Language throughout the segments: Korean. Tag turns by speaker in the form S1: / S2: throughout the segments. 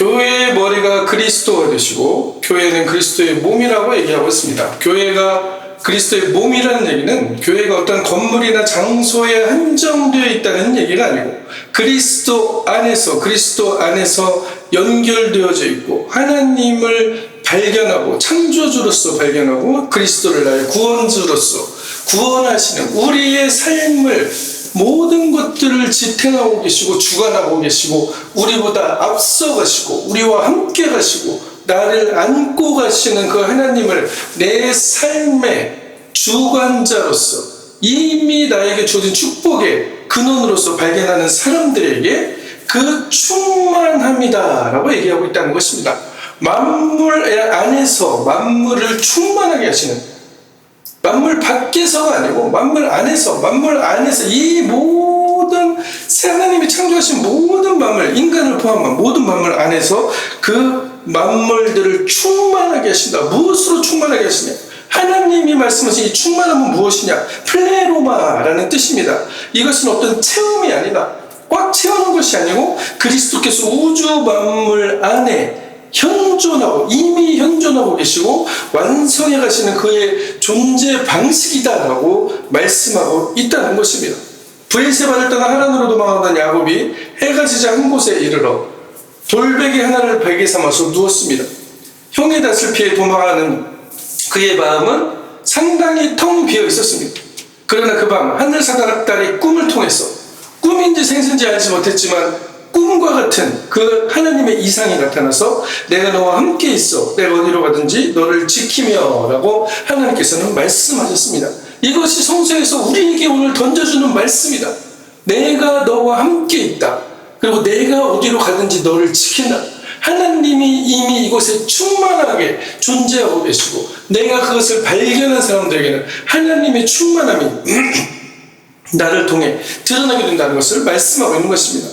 S1: 교회의 머리가 그리스도가 되시고 교회는 그리스도의 몸이라고 얘기하고 있습니다. 교회가 그리스도의 몸이라는 얘기는 교회가 어떤 건물이나 장소에 한정되어 있다는 얘기가 아니고 그리스도 안에서 연결되어져 있고 하나님을 발견하고 창조주로서 발견하고 그리스도를 나의 구원주로서 구원하시는 우리의 삶을 모든 것들을 지탱하고 계시고 주관하고 계시고 우리보다 앞서 가시고 우리와 함께 가시고 나를 안고 가시는 그 하나님을 내 삶의 주관자로서 이미 나에게 주어진 축복의 근원으로서 발견하는 사람들에게 그 충만함이다 라고 얘기하고 있다는 것입니다. 만물 안에서 만물을 충만하게 하시는, 만물 밖에서가 아니고 만물 안에서 이 모든 하나님이 창조하신 모든 만물, 인간을 포함한 모든 만물 안에서 그 만물들을 충만하게 하신다. 무엇으로 충만하게 하시냐? 하나님이 말씀하신 이 충만함은 무엇이냐? 플레로마라는 뜻입니다. 이것은 어떤 체험이 아니다. 꽉 채우는 것이 아니고 그리스도께서 우주 만물 안에 이미 현존하고 계시고 완성해 가시는 그의 존재 방식이다라고 말씀하고 있다는 것입니다. 브엘세바를 떠나 하란으로 도망하던 야곱이 해가 지자 한 곳에 이르러 돌베개 하나를 베개 삼아서 누웠습니다. 형의 낯을 피해 도망하는 그의 마음은 상당히 텅 비어 있었습니다. 그러나 그 밤 하늘 사다락달이 꿈을 통해서 꿈인지 생선인지 알지 못했지만 꿈과 같은 그 하나님의 이상이 나타나서 내가 너와 함께 있어 내가 어디로 가든지 너를 지키며 라고 하나님께서는 말씀하셨습니다. 이것이 성서에서 우리에게 오늘 던져주는 말씀이다. 내가 너와 함께 있다. 그리고 내가 어디로 가든지 너를 지킨다. 하나님이 이미 이곳에 충만하게 존재하고 계시고 내가 그것을 발견한 사람들에게는 하나님의 충만함이 나를 통해 드러나게 된다는 것을 말씀하고 있는 것입니다.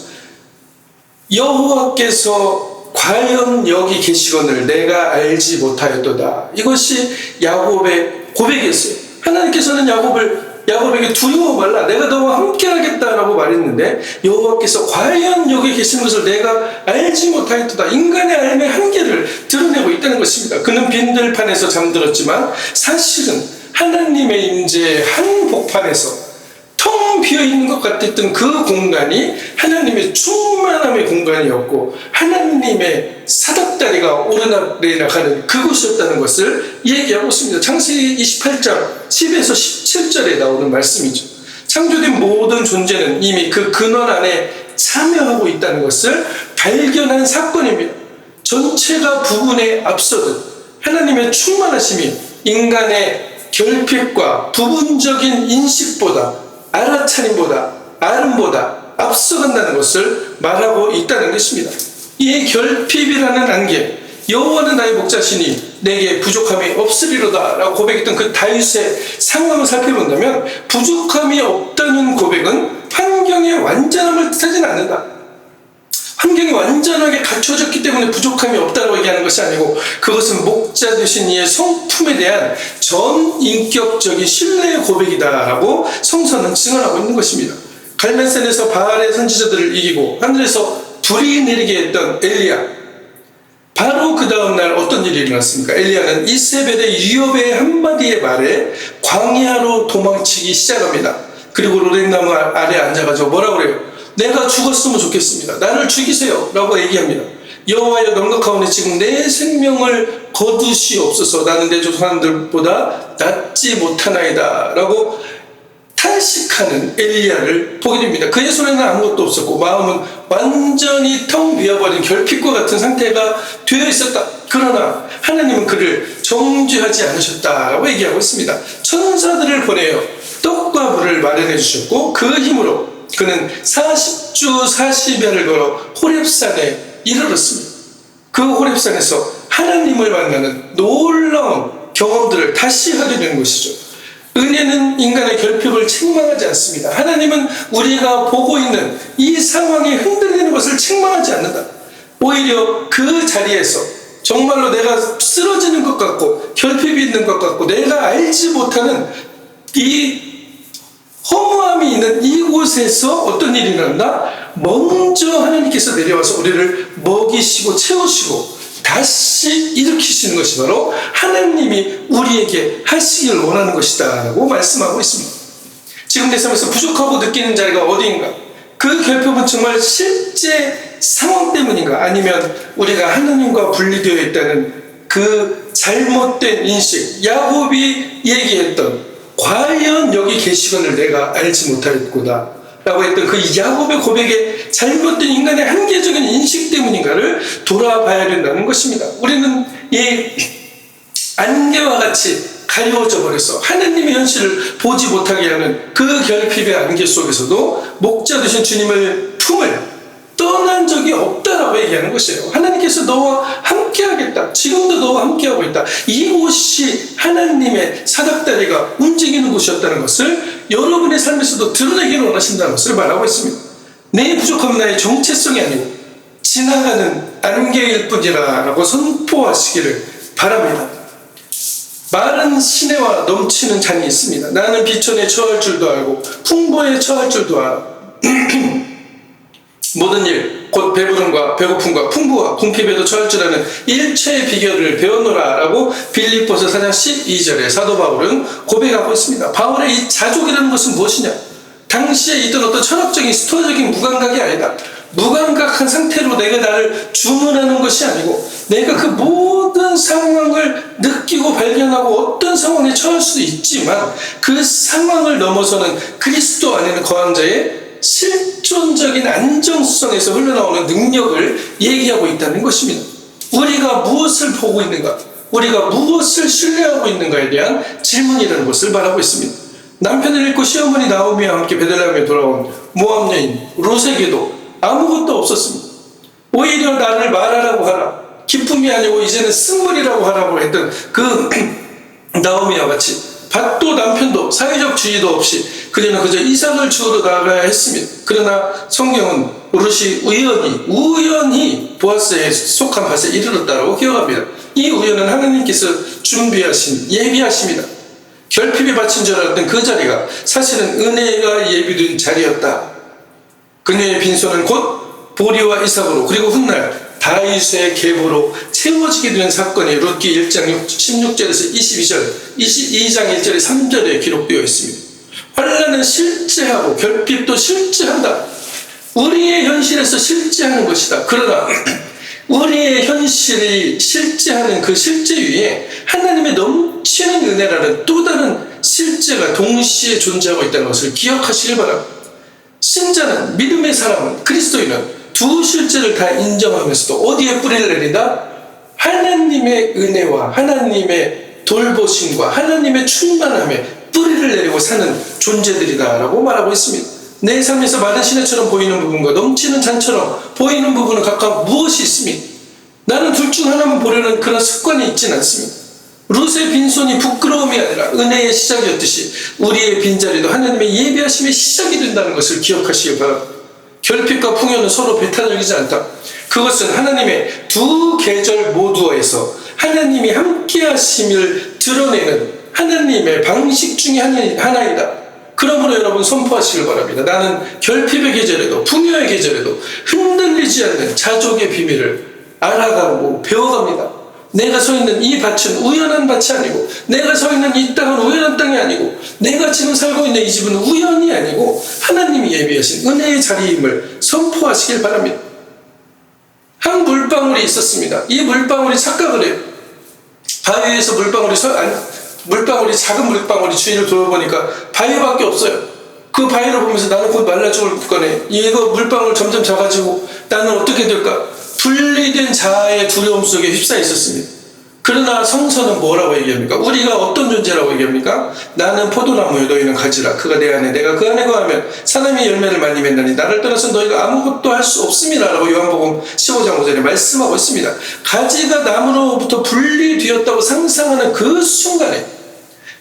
S1: 여호와께서 과연 여기 계시거늘 내가 알지 못하였도다. 이것이 야곱의 고백이었어요. 하나님께서는 야곱에게 두려워 말라. 내가 너와 함께 하겠다라고 말했는데 여호와께서 과연 여기 계시는 것을 내가 알지 못하였도다. 인간의 삶의 한계를 드러내고 있다는 것입니다. 그는 빈들판에서 잠들었지만 사실은 하나님의 임재의 한 복판에서 텅 비어있는 것 같았던 그 공간이 하나님의 충만함의 공간이었고 하나님의 사닥다리가 오르락내리락하는 그곳이었다는 것을 얘기하고 있습니다. 창세기 28장 10에서 17절에 나오는 말씀이죠. 창조된 모든 존재는 이미 그 근원 안에 참여하고 있다는 것을 발견한 사건입니다. 전체가 부분에 앞서듯 하나님의 충만하심이 인간의 결핍과 부분적인 인식보다 알아차림보다 아름보다 앞서간다는 것을 말하고 있다는 것입니다. 이 결핍이라는 안개, 여호와는 나의 목자시니 내게 부족함이 없으리로다 라고 고백했던 그 다윗의 상황을 살펴본다면 부족함이 없다는 고백은 환경의 완전함을 뜻하지는 않는다. 환경이 완전하게 갖춰졌기 때문에 부족함이 없다고 얘기하는 것이 아니고 그것은 목자 되신 이의 성품에 대한 전인격적인 신뢰의 고백이다라고 성서는 증언하고 있는 것입니다. 갈멜산에서 바알의 선지자들을 이기고 하늘에서 불이 내리게 했던 엘리야, 바로 그 다음날 어떤 일이 일어났습니까? 엘리야는 이세벨의 유업의 한마디의 말에 광야로 도망치기 시작합니다. 그리고 로뎀나무 아래 앉아가지고 뭐라고 그래요? 내가 죽었으면 좋겠습니다. 나를 죽이세요 라고 얘기합니다. 여호와여 넉넉하오니 지금 내 생명을 거두시옵소서. 나는 내 조상들보다 낫지 못하나이다 라고 탄식하는 엘리야를 보게 됩니다. 그의 손에는 아무것도 없었고 마음은 완전히 텅 비어버린 결핍과 같은 상태가 되어 있었다. 그러나 하나님은 그를 정죄하지 않으셨다라고 얘기하고 있습니다. 천사들을 보내어 떡과 물을 마련해 주셨고 그 힘으로 그는 40주 40야를 걸어 호렙산에 이르렀습니다. 그 호렙산에서 하나님을 만나는 놀라운 경험들을 다시 하게 된 것이죠. 은혜는 인간의 결핍을 책망하지 않습니다. 하나님은 우리가 보고 있는 이 상황에 흔들리는 것을 책망하지 않는다. 오히려 그 자리에서 정말로 내가 쓰러지는 것 같고 결핍이 있는 것 같고 내가 알지 못하는 이 허무함이 있는 이곳에서 어떤 일이 일어난다? 먼저 하나님께서 내려와서 우리를 먹이시고 채우시고 다시 일으키시는 것이 바로 하나님이 우리에게 하시길 원하는 것이다 라고 말씀하고 있습니다. 지금 내 삶에서 부족하고 느끼는 자리가 어디인가? 그 결핍은 정말 실제 상황 때문인가? 아니면 우리가 하나님과 분리되어 있다는 그 잘못된 인식, 야곱이 얘기했던 과연 여기 계시거늘 내가 알지 못하였구나 라고 했던 그 야곱의 고백에 잘못된 인간의 한계적인 인식 때문인가를 돌아봐야 된다는 것입니다. 우리는 이 안개와 같이 가려워져 버려서 하나님의 현실을 보지 못하게 하는 그 결핍의 안개 속에서도 목자 되신 주님을 품을 떠난 적이 없다라고 얘기하는 것이에요. 하나님께서 너와 함께하겠다. 지금도 너와 함께하고 있다. 이곳이 하나님의 사닥다리가 움직이는 곳이었다는 것을 여러분의 삶에서도 드러내기를 원하신다는 것을 말하고 있습니다. 내 부족함은 나의 정체성이 아니고 지나가는 안개일 뿐이라고 선포하시기를 바랍니다. 마른 시내와 넘치는 잔이 있습니다. 나는 비천에 처할 줄도 알고 풍부에 처할 줄도 알아. 모든 일, 곧 배부름과 배고픔과 풍부와 궁핍에도 처할 줄 아는 일체의 비결을 배워노라 라고 빌립보서 4장 12절에 사도 바울은 고백하고 있습니다. 바울의 이 자족이라는 것은 무엇이냐? 당시에 있던 어떤 철학적인 스토어적인 무감각이 아니다. 무감각한 상태로 내가 나를 주문하는 것이 아니고 내가 그 모든 상황을 느끼고 발견하고 어떤 상황에 처할 수도 있지만 그 상황을 넘어서는 그리스도 안에는 거한 자의 실존적인 안정성에서 흘러나오는 능력을 얘기하고 있다는 것입니다. 우리가 무엇을 보고 있는가? 우리가 무엇을 신뢰하고 있는가에 대한 질문이라는 것을 말하고 있습니다. 남편을 잃고 시어머니 나오미와 함께 베들레헴에 돌아온 모압 여인 롯에게도 아무것도 없었습니다. 오히려 나를 말하라고 하라. 기쁨이 아니고 이제는 쓴물이라고 하라고 했던 그 나오미와 같이 밭도 남편도 사회적 지위도 없이 그녀는 그저 이삭을 주우러 나가야 했습니다. 그러나 성경은 롯이 우연히 보아스에 속한 밭에 이르렀다고 기억합니다. 이 우연은 하나님께서 준비하신 예비하십니다. 결핍에 바친 줄 알았던 그 자리가 사실은 은혜가 예비된 자리였다. 그녀의 빈손은 곧 보리와 이삭으로 그리고 훗날 다윗의 계보로 채워지게 되는 사건이 룻기 1장 16절에서 22장 1절에 3절에 기록되어 있습니다. 환난은 실제하고 결핍도 실제한다. 우리의 현실에서 실제하는 것이다. 그러나 우리의 현실이 실제하는 그 실제 위에 하나님의 넘치는 은혜라는 또 다른 실제가 동시에 존재하고 있다는 것을 기억하시길 바랍니다. 신자는, 믿음의 사람은, 그리스도인은 두 실제를 다 인정하면서도 어디에 뿌리를 내린다? 하나님의 은혜와 하나님의 돌보심과 하나님의 충만함에 뿌리를 내리고 사는 존재들이다라고 말하고 있습니다. 내 삶에서 마른 시내처럼 보이는 부분과 넘치는 잔처럼 보이는 부분은 각각 무엇이 있습니까? 나는 둘 중 하나만 보려는 그런 습관이 있지는 않습니다. 룻의 빈손이 부끄러움이 아니라 은혜의 시작이었듯이 우리의 빈자리도 하나님의 예비하심의 시작이 된다는 것을 기억하시기 바랍니다. 결핍과 풍요는 서로 배타적이지 않다. 그것은 하나님의 두 계절 모두에서 하나님이 함께 하심을 드러내는 하나님의 방식 중에 하나이다. 그러므로 여러분 선포하시길 바랍니다. 나는 결핍의 계절에도 풍요의 계절에도 흔들리지 않는 자족의 비밀을 알아가고 배워갑니다. 내가 서 있는 이 밭은 우연한 밭이 아니고 내가 서 있는 이 땅은 우연한 땅이 아니고 내가 지금 살고 있는 이 집은 우연이 아니고 하나님이 예비하신 은혜의 자리임을 선포하시길 바랍니다. 한 물방울이 있었습니다. 이 물방울이 착각을 해요. 바위 위에서 물방울이 작은 물방울이 주위를 돌아보니까 바위밖에 없어요. 그 바위를 보면서 나는 곧 말라 죽을 거네. 이거 물방울 점점 작아지고 나는 어떻게 될까? 분리된 자아의 두려움 속에 휩싸여 있었습니다. 그러나 성서는 뭐라고 얘기합니까? 우리가 어떤 존재라고 얘기합니까? 나는 포도나무요 너희는 가지라. 그가 내 안에 내가 그 안에 거하면 사람이 열매를 많이 맺나니 나를 떠나서 너희가 아무것도 할 수 없습니다 라고 요한복음 15장 5절에 말씀하고 있습니다. 가지가 나무로부터 분리되었다고 상상하는 그 순간에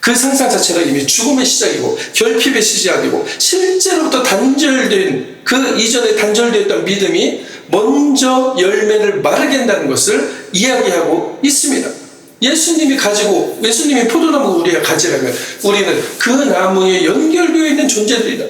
S1: 그 상상 자체가 이미 죽음의 시작이고 결핍의 시작이고 실제로부터 단절된 그 이전에 단절되었던 믿음이 먼저 열매를 마르게 한다는 것을 이야기하고 있습니다. 예수님이 포도나무 우리가 가지라면 우리는 그 나무에 연결되어 있는 존재들이다.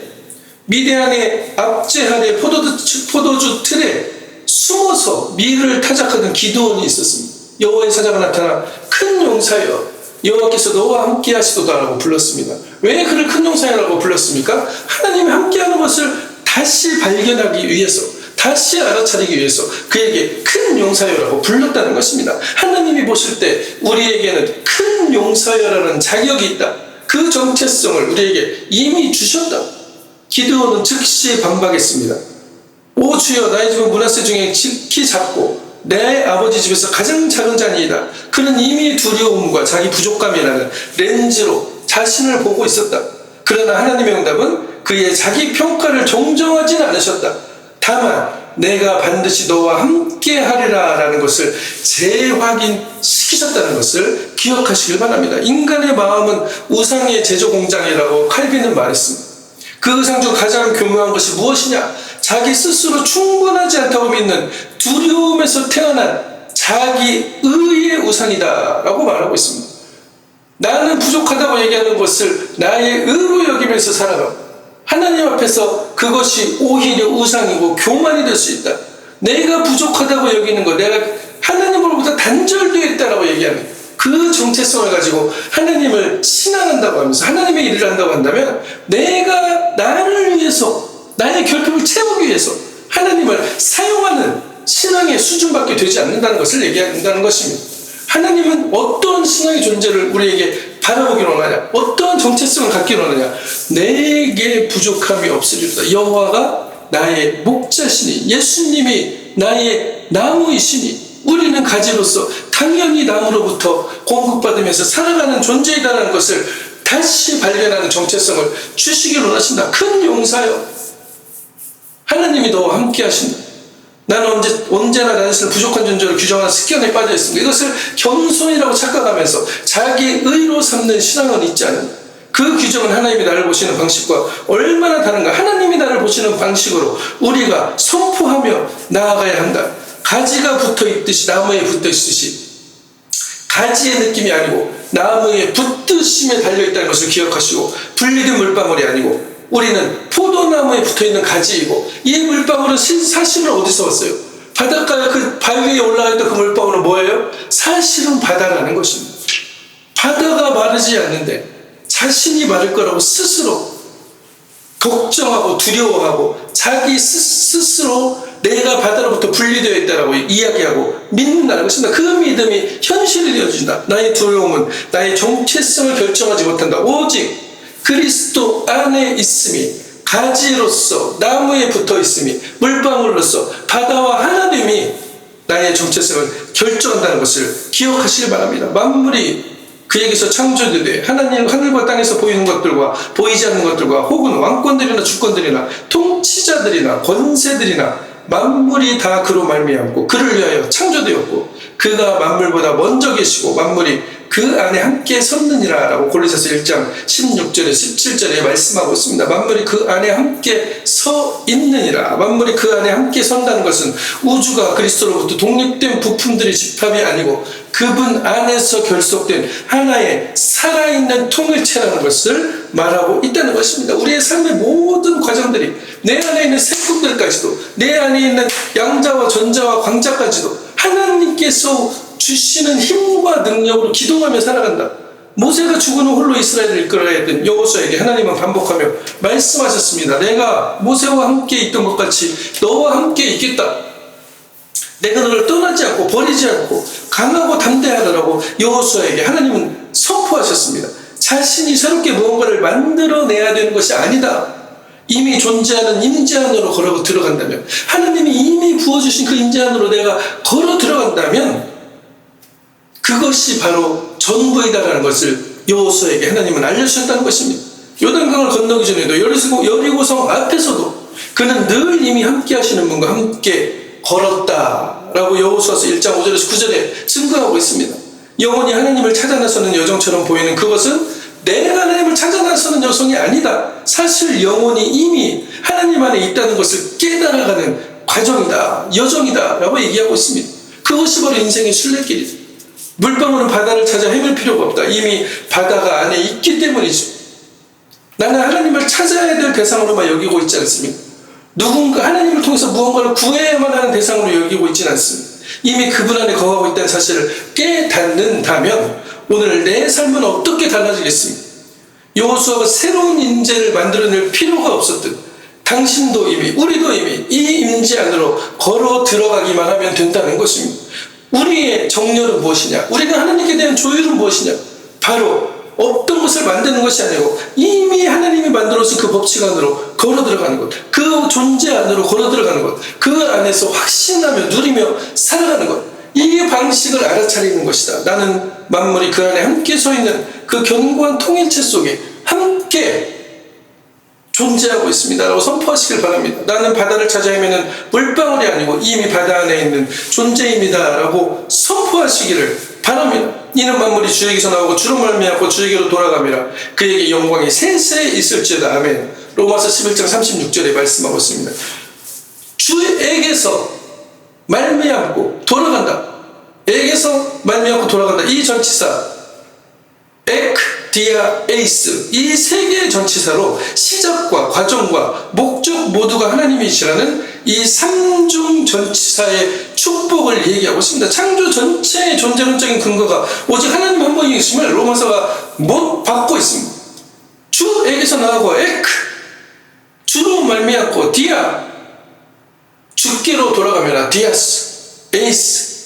S1: 미디안의 압제하에 포도주 틀에 숨어서 밀을 타작하던 기드온이 있었습니다. 여호와의 사자가 나타나 큰 용사여 여호와께서 너와 함께 하시도다라고 불렀습니다. 왜 그를 큰 용사여라고 불렀습니까? 하나님이 함께하는 것을 다시 발견하기 위해서, 다시 알아차리기 위해서 그에게 큰 용사여라고 불렀다는 것입니다. 하나님이 보실 때 우리에게는 큰 용사여라는 자격이 있다. 그 정체성을 우리에게 이미 주셨다. 기드온은 즉시 반박했습니다. 오 주여, 나의 집은 므낫세 중에 키 작고 내 아버지 집에서 가장 작은 자니이다. 그는 이미 두려움과 자기 부족감이라는 렌즈로 자신을 보고 있었다. 그러나 하나님의 응답은 그의 자기 평가를 정정하진 않으셨다. 다만 내가 반드시 너와 함께 하리라 라는 것을 재확인시키셨다는 것을 기억하시길 바랍니다. 인간의 마음은 우상의 제조 공장이라고 칼빈은 말했습니다. 그 우상 중 가장 교묘한 것이 무엇이냐? 자기 스스로 충분하지 않다고 믿는 두려움에서 태어난 자기 의의 우상이다 라고 말하고 있습니다. 나는 부족하다고 얘기하는 것을 나의 의로 여기면서 살아가 하나님 앞에서 그것이 오히려 우상이고 교만이 될 수 있다. 내가 부족하다고 여기는 것, 내가 하나님으로부터 단절되어 있다라고 얘기하는 그 정체성을 가지고 하나님을 신앙한다고 하면서 하나님의 일을 한다고 한다면 내가 나를 위해서, 나의 결핍을 채우기 위해서 하나님을 사용하는 신앙의 수준밖에 되지 않는다는 것을 얘기한다는 것입니다. 하나님은 어떤 신앙의 존재를 우리에게 바라보기로 하느냐, 어떤 정체성을 갖기로 하느냐. 내게 부족함이 없으리로다. 여호와가 나의 목자시니, 예수님이 나의 나무이시니, 우리는 가지로서 당연히 나무로부터 공급받으면서 살아가는 존재이다라는 것을 다시 발견하는 정체성을 주시기를 원하신다. 큰 용사여, 하나님이 너와 함께 하신다. 나는 언제나 나 자신을 부족한 존재로 규정하는 습관에 빠져 있습니다. 이것을 겸손이라고 착각하면서 자기 의로 삼는 신앙은 있지 않는다. 그 규정은 하나님이 나를 보시는 방식과 얼마나 다른가. 하나님이 나를 보시는 방식으로 우리가 선포하며 나아가야 한다. 가지가 붙어있듯이, 나무에 붙어있듯이 가지의 느낌이 아니고 나무에 붙듯임에 달려있다는 것을 기억하시고, 분리된 물방울이 아니고 우리는 포도나무에 붙어있는 가지이고, 이 물방울은 사실은 어디서 왔어요? 바닷가에 그 바위에 올라있던 그 물방울은 뭐예요? 사실은 바다라는 것입니다. 바다가 마르지 않는데 자신이 마를 거라고 스스로 걱정하고 두려워하고 자기 스스로 내가 바다로부터 분리되어 있다라고 이야기하고 믿는다는 것입니다. 그 믿음이 현실이 되어준다. 나의 두려움은 나의 정체성을 결정하지 못한다. 오직 그리스도 안에 있음이, 가지로서 나무에 붙어 있음이, 물방울로서 바다와 하나님이 나의 정체성을 결정한다는 것을 기억하시기 바랍니다. 만물이 그에게서 창조되되 하나님 하늘과 땅에서 보이는 것들과 보이지 않는 것들과 혹은 왕권들이나 주권들이나 통치자들이나 권세들이나 만물이 다 그로 말미암고 그를 위하여 창조되었고 그가 만물보다 먼저 계시고 만물이 그 안에 함께 섰느니라 라고 골로새서 1장 16절에 17절에 말씀하고 있습니다. 만물이 그 안에 함께 서 있느니라. 만물이 그 안에 함께 선다는 것은 우주가 그리스도로부터 독립된 부품들의 집합이 아니고 그분 안에서 결속된 하나의 살아있는 통일체라는 것을 말하고 있다는 것입니다. 우리의 삶의 모든 과정들이, 내 안에 있는 생품들까지도, 내 안에 있는 양자와 전자와 광자까지도 하나님께서 주시는 힘과 능력으로 기동하며 살아간다. 모세가 죽은 후 홀로 이스라엘을 이끌어야 했던 여호수아에게 하나님은 반복하며 말씀하셨습니다. 내가 모세와 함께 있던 것 같이 너와 함께 있겠다. 내가 너를 떠나지 않고 버리지 않고 강하고 담대하더라고 여호수아에게 하나님은 선포하셨습니다. 자신이 새롭게 무언가를 만들어내야 되는 것이 아니다. 이미 존재하는 임재 안으로 걸어 들어간다면, 하나님이 이미 부어주신 그 임재 안으로 내가 걸어 들어간다면 그것이 바로 전부이다라는 것을 여호수아에게 하나님은 알려주셨다는 것입니다. 요단강을 건너기 전에도 여리고성 앞에서도 그는 늘 이미 함께 하시는 분과 함께 걸었다라고 여호수아서 1장 5절에서 9절에 증거하고 있습니다. 영혼이 하나님을 찾아 나서는 여정처럼 보이는 그것은 내가 하나님을 찾아 나서는 여성이 아니다. 사실 영혼이 이미 하나님 안에 있다는 것을 깨달아가는 과정이다, 여정이다 라고 얘기하고 있습니다. 그것이 바로 인생의 순례길이다. 물방울은 바다를 찾아 헤맬 필요가 없다. 이미 바다가 안에 있기 때문이죠. 나는 하나님을 찾아야 될 대상으로만 여기고 있지 않습니다. 누군가 하나님을 통해서 무언가를 구해야만 하는 대상으로 여기고 있지는 않습니다. 이미 그분 안에 거하고 있다는 사실을 깨닫는다면 오늘 내 삶은 어떻게 달라지겠습니까? 여호수아가 새로운 임재를 만들어낼 필요가 없었듯 당신도 이미 우리도 이미 이 임재 안으로 걸어 들어가기만 하면 된다는 것입니다. 우리의 정렬은 무엇이냐? 우리가 하나님께 대한 조율은 무엇이냐? 바로 없던 것을 만드는 것이 아니고 이미 하나님이 만들어서 그 법칙 안으로 걸어 들어가는 것, 그 존재 안으로 걸어 들어가는 것, 그 안에서 확신하며 누리며 살아가는 것, 이 방식을 알아차리는 것이다. 나는 만물이 그 안에 함께 서 있는 그 견고한 통일체 속에 함께 존재하고 있습니다 라고 선포하시길 바랍니다. 나는 바다를 찾아 헤매는 물방울이 아니고 이미 바다 안에 있는 존재입니다 라고 선포하시기를 바랍니다. 이는 만물이 주에게서 나오고 주로 말미암고 주에게로 돌아가미라. 그에게 영광이 세세 있을지어다. 아멘. 로마서 11장 36절에 말씀하고 있습니다. 주에게서 말미암고 돌아간다. 에게서 말미암고 돌아간다. 이 전치사 엑, 디아, 에이스, 이 세 개의 전치사로 시작과 과정과 목적 모두가 하나님이시라는 이 삼중 전치사의 축복을 얘기하고 있습니다. 창조 전체의 존재론적인 근거가 오직 하나님 한 분이심을 로마서가 못 받고 있습니다. 주에게서 나오고 엑, 주로 말미암고 디아, 주께로 돌아가면 디아스, 에이스,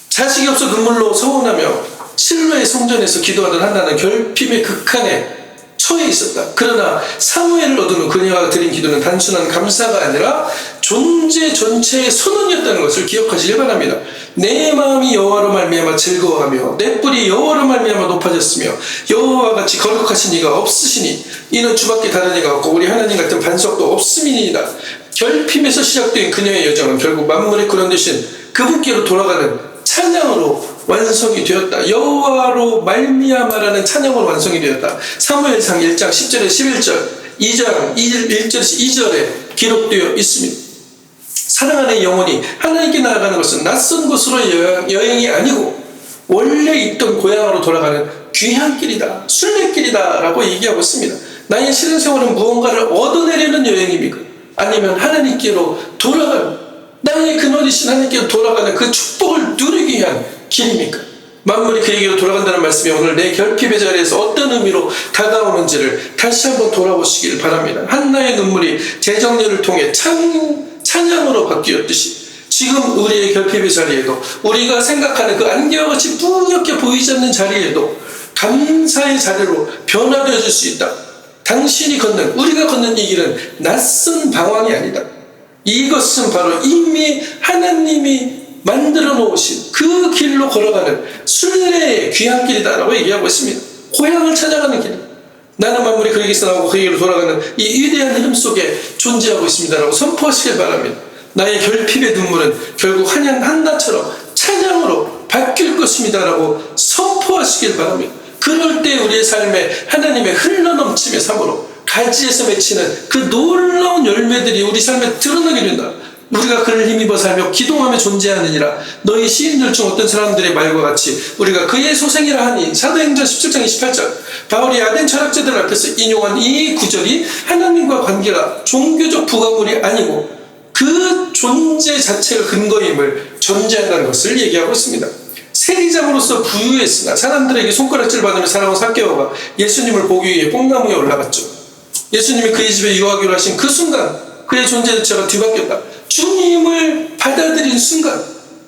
S1: 자식이 없어 눈물로 서운하며 실로의 성전에서 기도하던 한나는 결핍의 극한에 처해 있었다. 그러나 사무엘을 얻은 후 그녀가 드린 기도는 단순한 감사가 아니라 존재 전체의 선언이었다는 것을 기억하시길 바랍니다. 내 마음이 여호와로 말미암아 즐거워하며 내 뿔이 여호와로 말미암아 높아졌으며 여호와와 같이 거룩하신 이가 없으시니 이는 주밖에 다른 이가 없고 우리 하나님 같은 반석도 없음이니이다. 결핍에서 시작된 그녀의 여정은 결국 만물의 구원 되신 그분께로 돌아가는 찬양으로 완성이 되었다. 여호와로 말미암아라는 찬양으로 완성이 되었다. 사무엘상 1장 10절에 11절, 2장 1절에서 2절에 기록되어 있습니다. 사랑하는 영혼이 하나님께 나아가는 것은 낯선 곳으로 여행이 아니고 원래 있던 고향으로 돌아가는 귀한 길이다, 순례길이다 라고 얘기하고 있습니다. 나의 신앙생활은 무언가를 얻어내려는 여행입니까? 아니면 하나님께로 돌아가는, 나의 근원이신 하나님께로 돌아가는 그 축복을 누리기 위한 길입니까? 만물이 그에게로 돌아간다는 말씀이 오늘 내 결핍의 자리에서 어떤 의미로 다가오는지를 다시 한번 돌아보시길 바랍니다. 한나의 눈물이 재정렬을 통해 찬양으로 바뀌었듯이 지금 우리의 결핍의 자리에도 우리가 생각하는 그 안개와 같이 뿌옇게 보이지 않는 자리에도 감사의 자리로 변화되어질 수 있다. 당신이 걷는, 우리가 걷는 이 길은 낯선 방황이 아니다. 이것은 바로 이미 하나님이 만들어 놓으신 그 길로 걸어가는 순례의 귀한 길이다라고 얘기하고 있습니다. 고향을 찾아가는 길. 나는 만물이 그에게서 나오고 그에게로 돌아가는 이 위대한 흐름 속에 존재하고 있습니다라고 선포하시길 바랍니다. 나의 결핍의 눈물은 결국 한나처럼 찬양으로 바뀔 것입니다라고 선포하시길 바랍니다. 그럴 때 우리의 삶에 하나님의 흘러넘침의 삶으로 가지에서 맺히는 그 놀라운 열매들이 우리 삶에 드러나게 된다. 우리가 그를 힘입어 살며 기동하며 존재하느니라. 너희 시인들 중 어떤 사람들의 말과 같이 우리가 그의 소생이라 하니. 사도행전 17장 28절 바울이 아덴 철학자들 앞에서 인용한 이 구절이 하나님과 관계가 종교적 부가물이 아니고 그 존재 자체가 근거임을 전제한다는 것을 얘기하고 있습니다. 세리장으로서 부유했으나 사람들에게 손가락질 받으며 살아온 삭개오가 예수님을 보기 위해 뽕나무에 올라갔죠. 예수님이 그의 집에 유하기로 하신 그 순간 그의 존재 자체가 뒤바뀌었다. 주님을 받아들인 순간,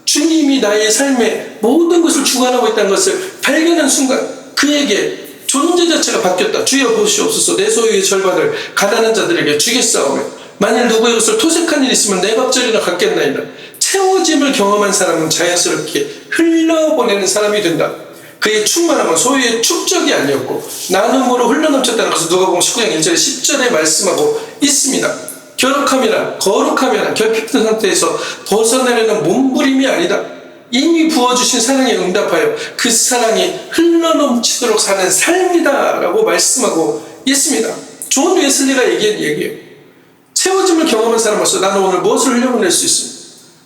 S1: 주님이 나의 삶의 모든 것을 주관하고 있다는 것을 발견한 순간 그에게 존재 자체가 바뀌었다. 주여 보시옵소서. 내 소유의 절반을 가난한 자들에게 주겠사오며 만일 누구의 것을 토색한 일이 있으면 내 밥절이나 갖겠나이다. 채워짐을 경험한 사람은 자연스럽게 흘러보내는 사람이 된다. 그의 충만함은 소유의 축적이 아니었고 나눔으로 흘러넘쳤다는 것을 누가복음 19장 1절에 10절에 말씀하고 있습니다. 결박함이나 거룩함이나 결핍된 상태에서 벗어나려는 몸부림이 아니다. 이미 부어주신 사랑에 응답하여 그 사랑이 흘러넘치도록 사는 삶이다 라고 말씀하고 있습니다. 존 웨슬리가 얘기한 얘기예요. 채워짐을 경험한 사람으로서 나는 오늘 무엇을 흘려보낼 수 있습니다.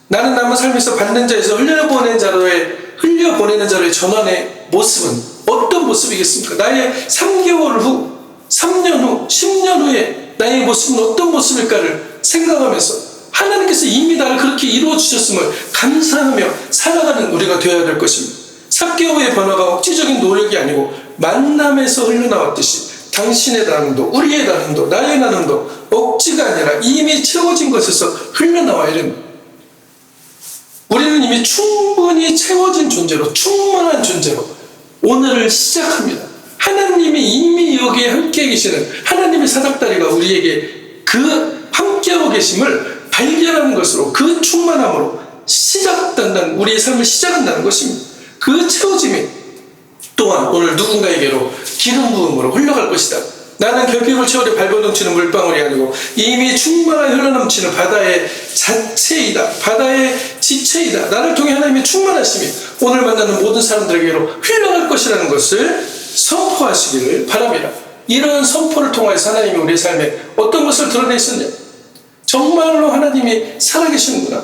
S1: 나는 남은 삶에서 받는 자에서 흘려보낸 자로의 흘려보내는 자로의 전환의 모습은 어떤 모습이겠습니까? 나의 3개월 후, 3년 후, 10년 후에 나의 모습은 어떤 모습일까를 생각하면서 하나님께서 이미 나를 그렇게 이루어 주셨음을 감사하며 살아가는 우리가 되어야 될 것입니다. 3개월 후의 변화가 억지적인 노력이 아니고 만남에서 흘러나왔듯이 당신의 나눔도, 우리의 나눔도, 나의 나눔도 억지가 아니라 이미 채워진 것에서 흘러나와야 됩니다. 우리는 이미 충분히 채워진 존재로, 충만한 존재로 오늘을 시작합니다. 하나님이 이미 여기에 함께 계시는 하나님의 사닥다리가 우리에게 그 함께하고 계심을 발견하는 것으로, 그 충만함으로 시작된다는, 우리의 삶을 시작한다는 것입니다. 그 채워짐이 또한 오늘 누군가에게로 기름 부음으로 흘러갈 것이다. 나는 결핍을 채우려 발버둥치는 물방울이 아니고 이미 충만하게 흘러넘치는 바다의 자체이다. 바다의 지체이다. 나를 통해 하나님의 충만하심이 오늘 만나는 모든 사람들에게로 흘러갈 것이라는 것을 선포하시기를 바랍니다. 이러한 선포를 통해서 하나님이 우리의 삶에 어떤 것을 드러내셨냐? 정말로 하나님이 살아계시는구나.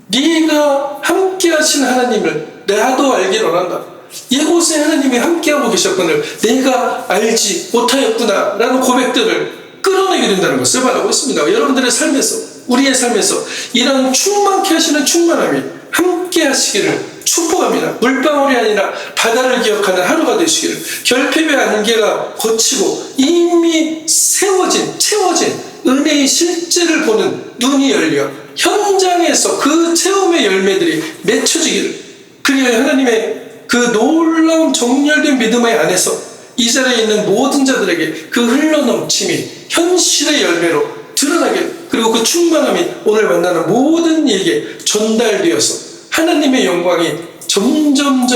S1: 네가 함께 하신 하나님을 나도 알기를 원한다. 이곳에 하나님이 함께하고 계셨거늘 내가 알지 못하였구나 라는 고백들을 끌어내게 된다는 것을 바라고 있습니다. 여러분들의 삶에서, 우리의 삶에서 이런 충만케 하시는 충만함이 함께 하시기를 축복합니다. 물방울이 아니라 바다를 기억하는 하루가 되시기를, 결핍의 안개가 걷히고 이미 채워진 은혜의 실제를 보는 눈이 열려 현장에서 그 체험의 열매들이 맺혀지기를, 그리하여 하나님의 그 놀라운 정렬된 믿음의 안에서 이 자리에 있는 모든 자들에게 그 흘러넘침이 현실의 열매로 드러나게, 그리고 그 충만함이 오늘 만나는 모든 이에게 전달되어서 하나님의 영광이 점점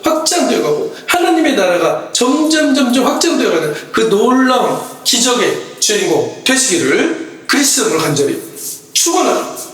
S1: 확장되어 가고 하나님의 나라가 점점 확장되어 가는 그 놀라운 기적의 주인공 되시기를 그리스도로 간절히 축원합니다.